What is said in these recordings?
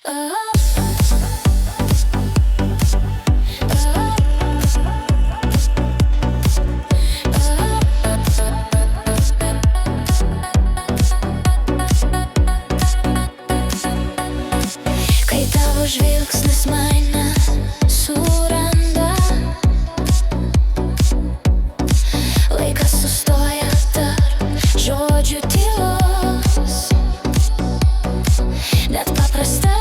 Kai tavo žvilgsnis mane suranda, laikas sustoja tarp žodžių tylos. Net paprasta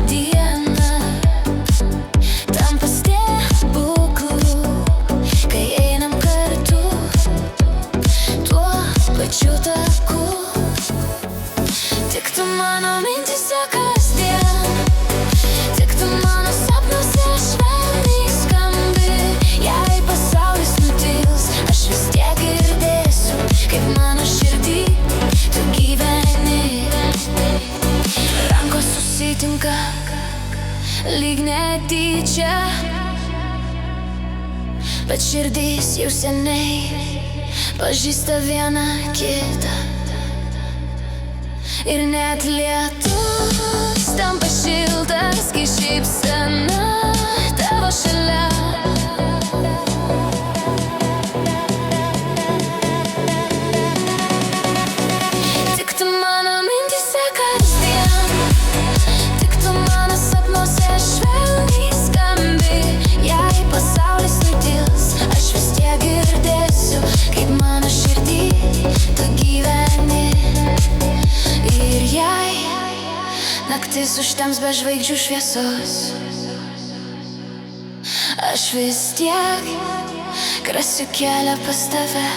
diena tampa stebuklu, kai einam kartu tuo pačiu taku. Tik tu mano mintyse kasdien, tik tu mano sapnuose švelniai skambi. Jei pasaulis nutils, aš vis tiek girdėsiu, kaip mano širdį tu gyveni. Rankos susitinka lyg netyčia, bet širdys jau seniai pažįsta vieną kitą. Ir net lietus tampa šiltas, kai šypsena tavo šalia. Tik tu mano mintyse kasdien, tik tu mano sapnuose švelniai skambi. Jei pasaulis nutils, aš vis tiek girdėsiu, kaip mano širdį tu gyveni. Ir jei naktis užtems be žvaigždžių šviesos, aš vis tiek krasiu kelią pas tave.